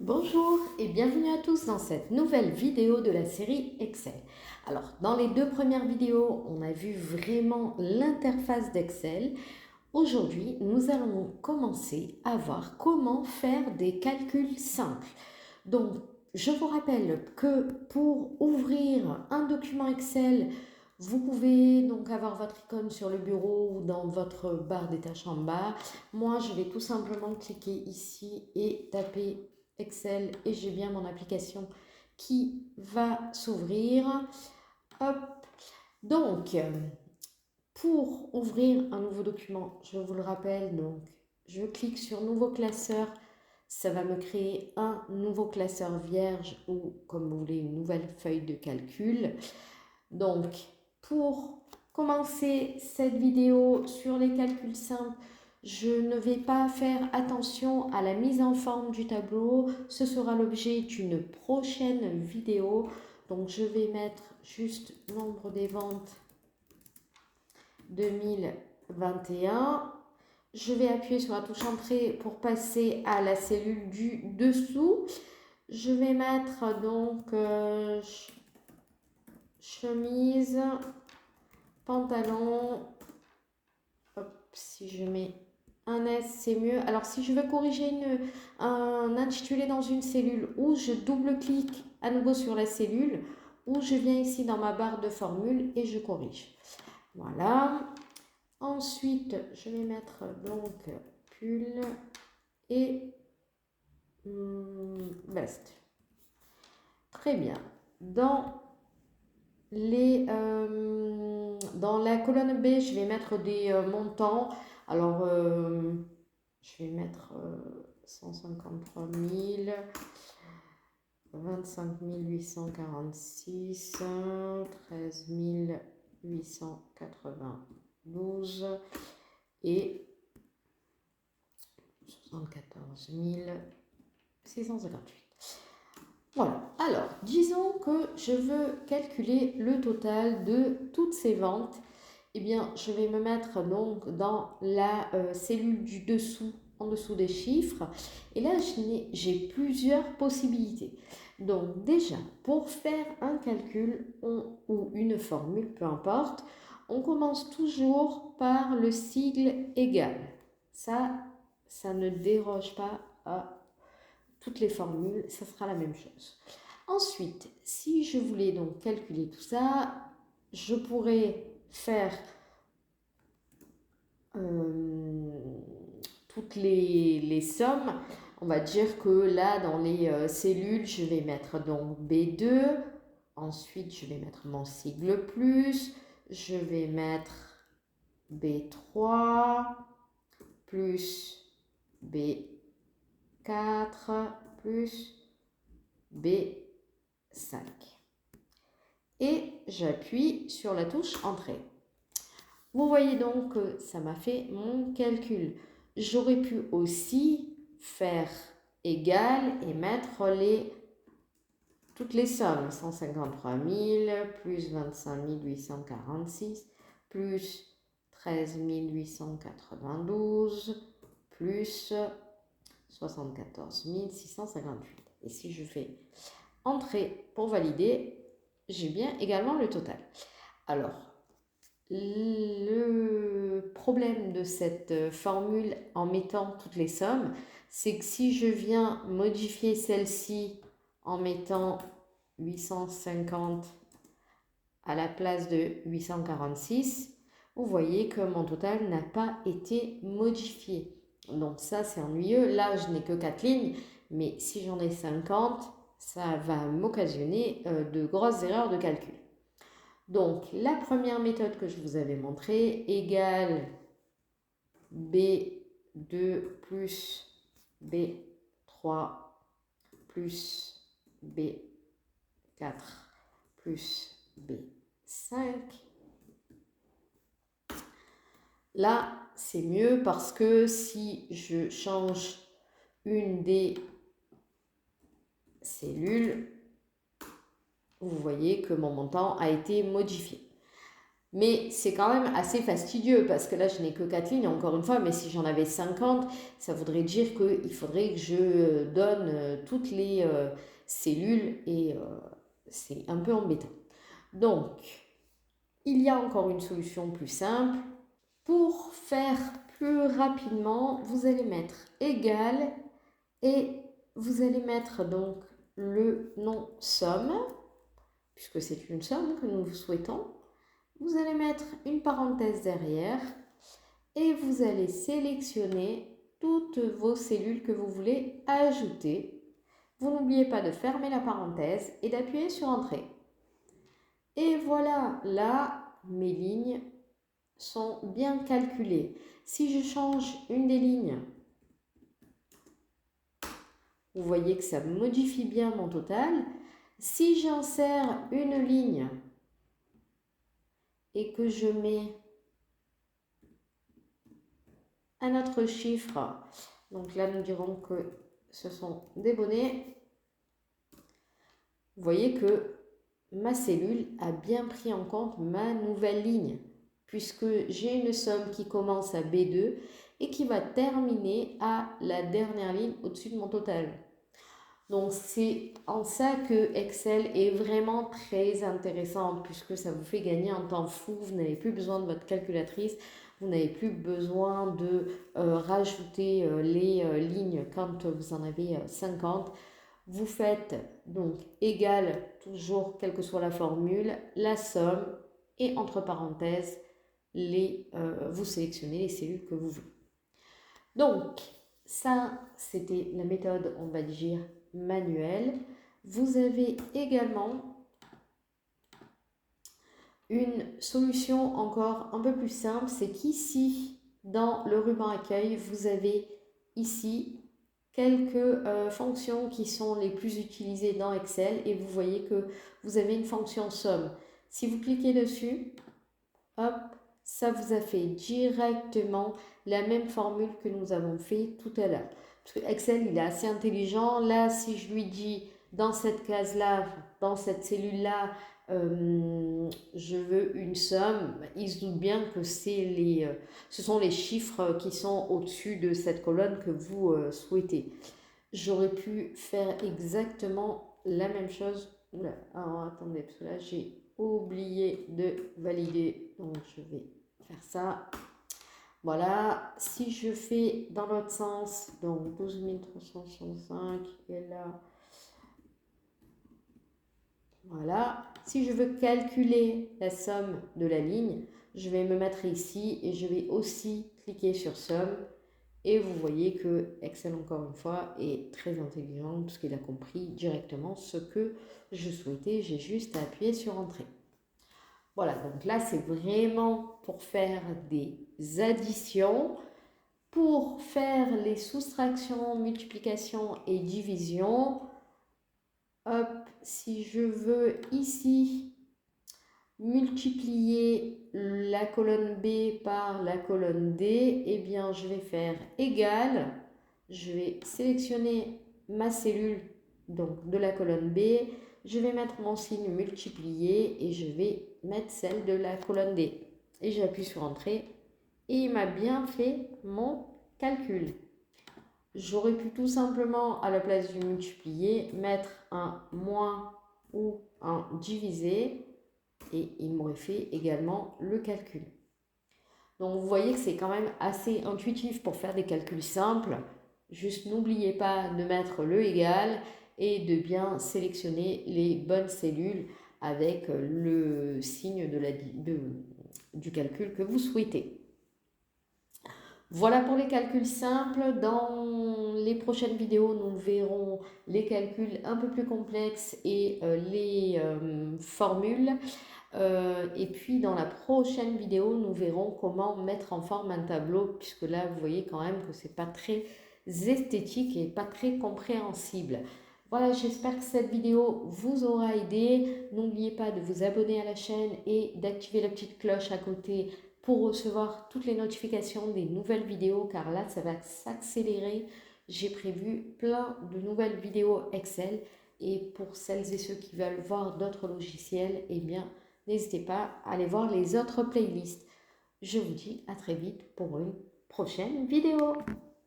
Bonjour et bienvenue à tous dans cette nouvelle vidéo de la série Excel. Alors, dans les deux premières vidéos, on a vu vraiment l'interface d'Excel. Aujourd'hui, nous allons commencer à voir comment faire des calculs simples. Donc, je vous rappelle que pour ouvrir un document Excel, vous pouvez donc avoir votre icône sur le bureau ou dans votre barre des tâches en bas. Moi, je vais tout simplement cliquer ici et taper Excel et j'ai bien mon application qui va s'ouvrir. Hop. Donc, pour ouvrir un nouveau document, je vous le rappelle, donc je clique sur Nouveau classeur. Ça va me créer un nouveau classeur vierge ou, comme vous voulez, une nouvelle feuille de calcul. Donc, pour commencer cette vidéo sur les calculs simples, je ne vais pas faire attention à la mise en forme du tableau. Ce sera l'objet d'une prochaine vidéo. Donc, je vais mettre juste nombre des ventes 2021. Je vais appuyer sur la touche entrée pour passer à la cellule du dessous. Je vais mettre donc chemise, pantalon. Hop, si je mets un S, c'est mieux. Alors, si je veux corriger un intitulé dans une cellule, ou je double-clique à nouveau sur la cellule, ou je viens ici dans ma barre de formule et je corrige. Voilà. Ensuite, je vais mettre donc pull et veste. Très bien. Dans la colonne B, je vais mettre des montants. Alors, je vais mettre 153 000, 25 846, 13 892 et 74 658. Voilà, alors disons que je veux calculer le total de toutes ces ventes. Eh bien, je vais me mettre donc dans la cellule du dessous, en dessous des chiffres. Et là, j'ai plusieurs possibilités. Donc déjà, pour faire un calcul ou une formule, peu importe, on commence toujours par le sigle égal. Ça ne déroge pas à toutes les formules, ça sera la même chose. Ensuite, si je voulais donc calculer tout ça, je pourrais faire toutes les sommes. On va dire que là, dans les cellules, je vais mettre donc B2. Ensuite, je vais mettre mon sigle plus. Je vais mettre B3 plus B4 plus B5. Et j'appuie sur la touche Entrée. Vous voyez donc que ça m'a fait mon calcul. J'aurais pu aussi faire égal et mettre toutes les sommes. 153 000 plus 25 846 plus 13 892 plus 74 658. Et si je fais Entrée pour valider, j'ai bien également le total. Alors, le problème de cette formule en mettant toutes les sommes, c'est que si je viens modifier celle-ci en mettant 850 à la place de 846, vous voyez que mon total n'a pas été modifié. Donc ça, c'est ennuyeux. Là, je n'ai que 4 lignes, mais si j'en ai 50, ça va m'occasionner de grosses erreurs de calcul. Donc, la première méthode que je vous avais montrée égale B2 plus B3 plus B4 plus B5. Là, c'est mieux parce que si je change une des cellules, vous voyez que mon montant a été modifié. Mais c'est quand même assez fastidieux parce que là, je n'ai que 4 lignes, encore une fois, mais si j'en avais 50, ça voudrait dire qu'il faudrait que je donne toutes les cellules et c'est un peu embêtant. Donc, il y a encore une solution plus simple. Pour faire plus rapidement, vous allez mettre égal et vous allez mettre donc le nom somme, puisque c'est une somme que nous souhaitons. Vous allez mettre une parenthèse derrière et vous allez sélectionner toutes vos cellules que vous voulez ajouter. Vous n'oubliez pas de fermer la parenthèse et d'appuyer sur Entrée. Et voilà, là, mes lignes sont bien calculées. Si je change une des lignes, vous voyez que ça modifie bien mon total. Si j'insère une ligne et que je mets un autre chiffre, donc là nous dirons que ce sont des bonnets, vous voyez que ma cellule a bien pris en compte ma nouvelle ligne, puisque j'ai une somme qui commence à B2 et qui va terminer à la dernière ligne au-dessus de mon total. Donc c'est en ça que Excel est vraiment très intéressant, puisque ça vous fait gagner un temps fou. Vous n'avez plus besoin de votre calculatrice, vous n'avez plus besoin de rajouter les lignes quand vous en avez 50. Vous faites donc égal, toujours quelle que soit la formule, la somme et entre parenthèses, vous sélectionnez les cellules que vous voulez. Donc ça, c'était la méthode, on va dire, manuelle. Vous avez également une solution encore un peu plus simple, c'est qu'ici, dans le ruban accueil, vous avez ici quelques fonctions qui sont les plus utilisées dans Excel et vous voyez que vous avez une fonction somme. Si vous cliquez dessus, hop, ça vous a fait directement la même formule que nous avons fait tout à l'heure. Parce que Excel, il est assez intelligent. Là, si je lui dis dans cette case-là, dans cette cellule-là, je veux une somme, il se doute bien que ce sont les chiffres qui sont au-dessus de cette colonne que vous souhaitez. J'aurais pu faire exactement la même chose. Oula, alors attendez, parce que là, j'ai oublié de valider. Donc, je vais faire ça. Voilà, si je fais dans l'autre sens, donc 12 365, et là, voilà. Si je veux calculer la somme de la ligne, je vais me mettre ici et je vais aussi cliquer sur somme. Et vous voyez que Excel, encore une fois, est très intelligent puisqu'il a compris directement ce que je souhaitais. J'ai juste à appuyer sur Entrée. Voilà, donc là, c'est vraiment pour faire des additions. Pour faire les soustractions, multiplications et divisions, hop, si je veux ici multiplier la colonne B par la colonne D, eh bien je vais faire égal, je vais sélectionner ma cellule donc de la colonne B, je vais mettre mon signe multiplier et je vais mettre celle de la colonne D. Et j'appuie sur Entrée et il m'a bien fait mon calcul. J'aurais pu tout simplement, à la place du multiplier, mettre un moins ou un divisé et il m'aurait fait également le calcul. Donc vous voyez que c'est quand même assez intuitif pour faire des calculs simples. Juste n'oubliez pas de mettre le égal et de bien sélectionner les bonnes cellules avec le signe du calcul que vous souhaitez. Voilà pour les calculs simples. Dans les prochaines vidéos, nous verrons les calculs un peu plus complexes et les formules. Et puis dans la prochaine vidéo, nous verrons comment mettre en forme un tableau, puisque là, vous voyez quand même que c'est pas très esthétique et pas très compréhensible. Voilà, j'espère que cette vidéo vous aura aidé. N'oubliez pas de vous abonner à la chaîne et d'activer la petite cloche à côté pour recevoir toutes les notifications des nouvelles vidéos, car là, ça va s'accélérer. J'ai prévu plein de nouvelles vidéos Excel. Et pour celles et ceux qui veulent voir d'autres logiciels, eh bien, n'hésitez pas à aller voir les autres playlists. Je vous dis à très vite pour une prochaine vidéo.